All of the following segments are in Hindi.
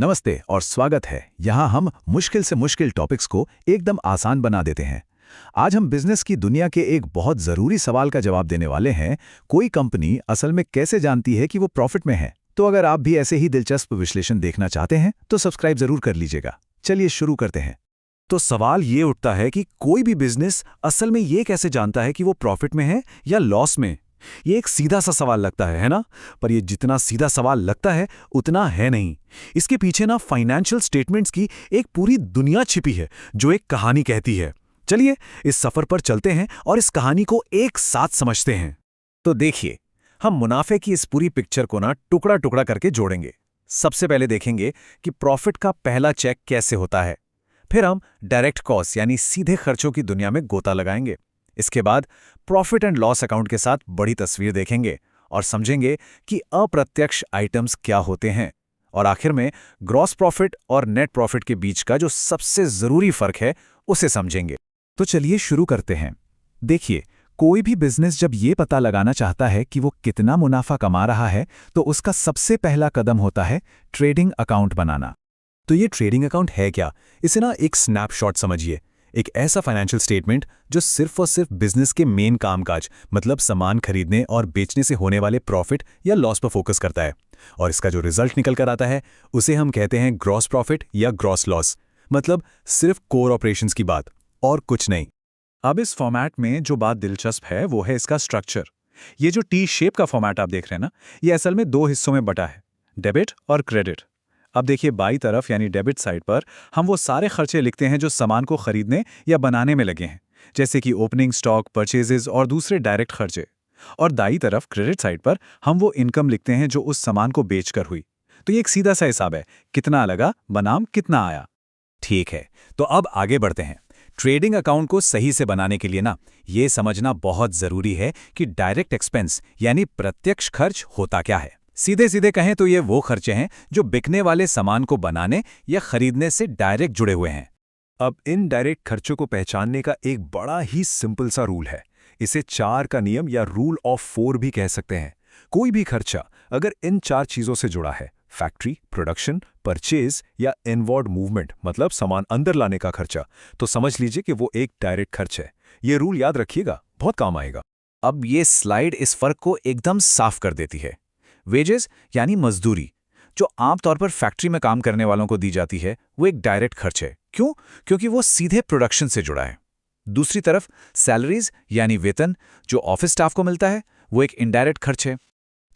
नमस्ते और स्वागत है। यहाँ हम मुश्किल से मुश्किल टॉपिक्स को एकदम आसान बना देते हैं। आज हम बिजनेस की दुनिया के एक बहुत ज़रूरी सवाल का जवाब देने वाले हैं। कोई कंपनी असल में कैसे जानती है कि वो प्रॉफिट में है? तो अगर आप भी ऐसे ही दिलचस्प विश्लेषण देखना चाहते हैं तो सब्सक्राइब जरूर कर लीजिएगा। चलिए शुरू करते हैं। तो सवाल ये उठता है कि कोई भी बिजनेस असल में ये कैसे जानता है कि वो प्रॉफिट में है या लॉस में? ये एक सीधा सा सवाल लगता है ना? पर ये जितना सीधा सवाल लगता है उतना है नहीं। इसके पीछे ना फाइनेंशियल स्टेटमेंट्स की एक पूरी दुनिया छिपी है जो एक कहानी कहती है। चलिए इस सफर पर चलते हैं और इस कहानी को एक साथ समझते हैं। तो देखिए, हम मुनाफे की इस पूरी पिक्चर को ना टुकड़ा टुकड़ा करके जोड़ेंगे। सबसे पहले देखेंगे कि प्रॉफिट का पहला चेक कैसे होता है। फिर हम डायरेक्ट कॉस्ट यानी सीधे खर्चों की दुनिया में गोता लगाएंगे। इसके बाद प्रॉफिट एंड लॉस अकाउंट के साथ बड़ी तस्वीर देखेंगे और समझेंगे कि अप्रत्यक्ष आइटम्स क्या होते हैं। और आखिर में ग्रॉस प्रॉफिट और नेट प्रॉफिट के बीच का जो सबसे जरूरी फर्क है उसे समझेंगे। तो चलिए शुरू करते हैं। देखिए, कोई भी बिजनेस जब ये पता लगाना चाहता है कि वो कितना मुनाफा कमा रहा है तो उसका सबसे पहला कदम होता है ट्रेडिंग अकाउंट बनाना। तो ये ट्रेडिंग अकाउंट है क्या? इसे ना एक स्नैपशॉट समझिए। एक ऐसा फाइनेंशियल स्टेटमेंट जो सिर्फ और सिर्फ बिजनेस के मेन कामकाज मतलब सामान खरीदने और बेचने से होने वाले प्रॉफिट या लॉस पर फोकस करता है। और इसका जो रिजल्ट निकल कर आता है उसे हम कहते हैं ग्रॉस प्रॉफिट या ग्रॉस लॉस। मतलब सिर्फ कोर ऑपरेशंस की बात और कुछ नहीं। अब इस फॉर्मेट में जो बात दिलचस्प है वो है इसका स्ट्रक्चर। ये जो टी शेप का फॉर्मेट आप देख रहे हैं ना, ये असल में दो हिस्सों में बटा है, डेबिट और क्रेडिट। अब देखिए, बाई तरफ यानी डेबिट साइड पर हम वो सारे खर्चे लिखते हैं जो सामान को खरीदने या बनाने में लगे हैं, जैसे कि ओपनिंग स्टॉक, परचेजेस और दूसरे डायरेक्ट खर्चे। और दाई तरफ क्रेडिट साइड पर हम वो इनकम लिखते हैं जो उस सामान को बेचकर हुई। तो ये एक सीधा सा हिसाब है, कितना लगा बनाम कितना आया। ठीक है, तो अब आगे बढ़ते हैं। ट्रेडिंग अकाउंट को सही से बनाने के लिए ना ये समझना बहुत जरूरी है कि डायरेक्ट एक्सपेंस यानी प्रत्यक्ष खर्च होता क्या है। सीधे सीधे कहें तो ये वो खर्चे हैं जो बिकने वाले सामान को बनाने या खरीदने से डायरेक्ट जुड़े हुए हैं। अब इन डायरेक्ट खर्चों को पहचानने का एक बड़ा ही सिंपल सा रूल है। इसे 4 का नियम या रूल ऑफ 4 भी कह सकते हैं। कोई भी खर्चा अगर इन 4 चीजों से जुड़ा है, फैक्ट्री, प्रोडक्शन, परचेज या इनवर्ड मूवमेंट मतलब सामान अंदर लाने का खर्चा, तो समझ लीजिए कि वो एक डायरेक्ट खर्च है। ये रूल याद रखिएगा, बहुत काम आएगा। अब ये स्लाइड इस फर्क को एकदम साफ कर देती है। वेजेस यानी मजदूरी जो आमतौर पर फैक्ट्री में काम करने वालों को दी जाती है वो एक डायरेक्ट खर्च है। क्यों? क्योंकि वो सीधे प्रोडक्शन से जुड़ा है। दूसरी तरफ सैलरीज यानी वेतन जो ऑफिस स्टाफ को मिलता है वो एक इनडायरेक्ट खर्च है।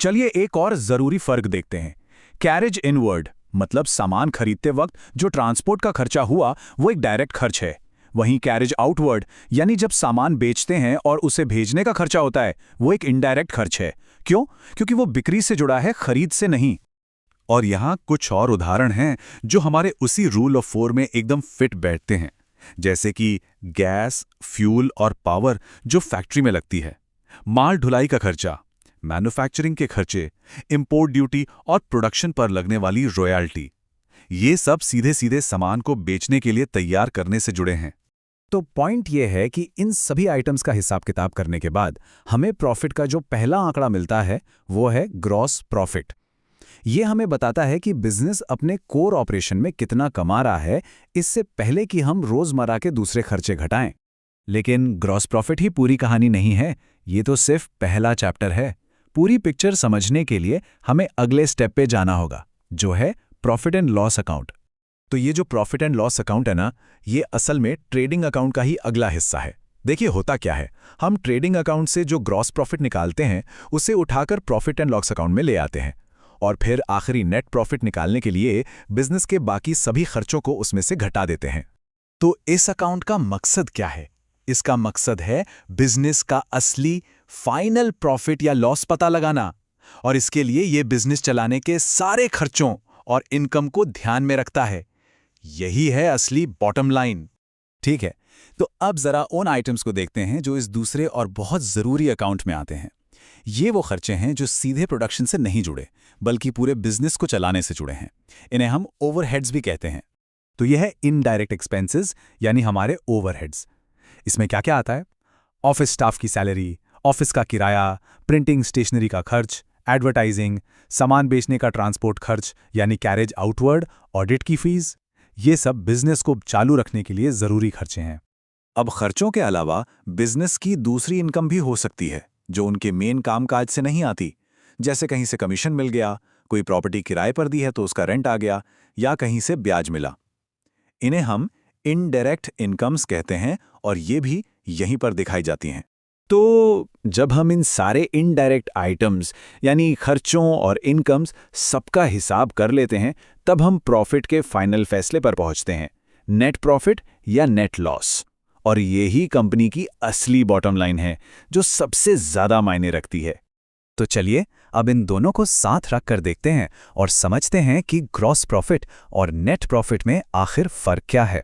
चलिए एक और जरूरी फर्क देखते हैं। कैरेज इनवर्ड मतलब सामान खरीदते वक्त जो ट्रांसपोर्ट का खर्चा हुआ वो एक डायरेक्ट खर्च है। वहीं कैरेज आउटवर्ड यानी जब सामान बेचते हैं और उसे भेजने का खर्चा होता है वो एक इनडायरेक्ट खर्च है। क्यों? क्योंकि वो बिक्री से जुड़ा है, खरीद से नहीं। और यहाँ कुछ और उदाहरण हैं जो हमारे उसी रूल ऑफ 4 में एकदम फिट बैठते हैं, जैसे कि गैस, फ्यूल और पावर जो फैक्ट्री में लगती है, माल ढुलाई का खर्चा, मैन्युफैक्चरिंग के खर्चे, इंपोर्ट ड्यूटी और प्रोडक्शन पर लगने वाली रॉयल्टी। ये सब सीधे सीधे सामान को बेचने के लिए तैयार करने से जुड़े हैं। तो पॉइंट ये है कि इन सभी आइटम्स का हिसाब किताब करने के बाद हमें प्रॉफिट का जो पहला आंकड़ा मिलता है वो है ग्रॉस प्रॉफिट। ये हमें बताता है कि बिजनेस अपने कोर ऑपरेशन में कितना कमा रहा है, इससे पहले कि हम रोजमर्रा के दूसरे खर्चे घटाएं। लेकिन ग्रॉस प्रॉफिट ही पूरी कहानी नहीं है, ये तो सिर्फ पहला चैप्टर है। पूरी पिक्चर समझने के लिए हमें अगले स्टेप पे जाना होगा, जो है प्रॉफिट एंड लॉस अकाउंट। तो ये जो प्रॉफिट एंड लॉस अकाउंट है ना, ये असल में ट्रेडिंग अकाउंट का ही अगला हिस्सा है। देखिए होता क्या है, हम ट्रेडिंग अकाउंट से जो ग्रॉस प्रॉफिट निकालते हैं उसे उठाकर प्रॉफिट एंड लॉस अकाउंट में ले आते हैं और फिर आखिरी नेट प्रॉफिट निकालने के लिए बिजनेस के बाकी सभी खर्चों को उसमें से घटा देते हैं। तो इस अकाउंट का मकसद क्या है? इसका मकसद है बिजनेस का असली फाइनल प्रॉफिट या लॉस पता लगाना, और इसके लिए ये बिजनेस चलाने के सारे खर्चों और इनकम को ध्यान में रखता है। यही है असली बॉटम लाइन। ठीक है, तो अब जरा उन आइटम्स को देखते हैं जो इस दूसरे और बहुत जरूरी अकाउंट में आते हैं। ये वो खर्चे हैं जो सीधे प्रोडक्शन से नहीं जुड़े बल्कि पूरे बिजनेस को चलाने से जुड़े हैं। इन्हें हम ओवरहेड्स भी कहते हैं। तो यह है इनडायरेक्ट एक्सपेंसेस यानी हमारे ओवरहेड्स। इसमें क्या क्या आता है? ऑफिस स्टाफ की सैलरी, ऑफिस का किराया, प्रिंटिंग स्टेशनरी का खर्च, एडवर्टाइजिंग, सामान बेचने का ट्रांसपोर्ट खर्च यानी कैरेज आउटवर्ड, ऑडिट की फीस, ये सब बिजनेस को चालू रखने के लिए ज़रूरी खर्चे हैं। अब खर्चों के अलावा बिजनेस की दूसरी इनकम भी हो सकती है जो उनके मेन कामकाज से नहीं आती, जैसे कहीं से कमीशन मिल गया, कोई प्रॉपर्टी किराए पर दी है तो उसका रेंट आ गया, या कहीं से ब्याज मिला। इन्हें हम इनडायरेक्ट इनकम्स कहते हैं और ये भी यहीं पर दिखाई जाती हैं। तो जब हम इन सारे इनडायरेक्ट आइटम्स यानी खर्चों और इनकम्स सबका हिसाब कर लेते हैं, तब हम प्रॉफिट के फाइनल फैसले पर पहुंचते हैं, नेट प्रॉफिट या नेट लॉस। और यही कंपनी की असली बॉटम लाइन है जो सबसे ज्यादा मायने रखती है। तो चलिए अब इन दोनों को साथ रख कर देखते हैं और समझते हैं कि ग्रॉस प्रॉफिट और नेट प्रॉफिट में आखिर फर्क क्या है।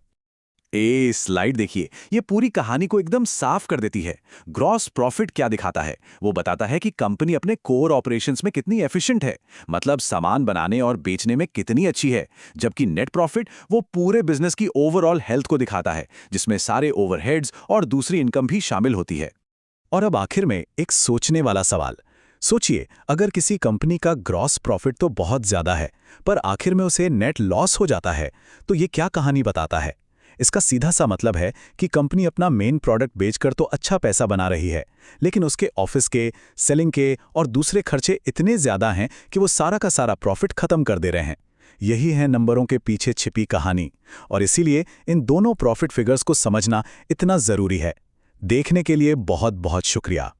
स्लाइड देखिए, ये पूरी कहानी को एकदम साफ कर देती है। ग्रॉस प्रॉफिट क्या दिखाता है? वो बताता है कि कंपनी अपने कोर ऑपरेशंस में कितनी एफिशिएंट है, मतलब सामान बनाने और बेचने में कितनी अच्छी है। जबकि नेट प्रॉफिट वो पूरे बिजनेस की ओवरऑल हेल्थ को दिखाता है, जिसमें सारे ओवरहेड्स और दूसरी इनकम भी शामिल होती है। और अब आखिर में एक सोचने वाला सवाल। सोचिए, अगर किसी कंपनी का ग्रॉस प्रॉफिट तो बहुत ज्यादा है पर आखिर में उसे नेट लॉस हो जाता है, तो ये क्या कहानी बताता है? इसका सीधा सा मतलब है कि कंपनी अपना मेन प्रोडक्ट बेचकर तो अच्छा पैसा बना रही है, लेकिन उसके ऑफिस के, सेलिंग के और दूसरे खर्चे इतने ज्यादा हैं कि वो सारा का सारा प्रॉफिट खत्म कर दे रहे हैं। यही है नंबरों के पीछे छिपी कहानी, और इसीलिए इन दोनों प्रॉफिट फिगर्स को समझना इतना जरूरी है। देखने के लिए बहुत बहुत शुक्रिया।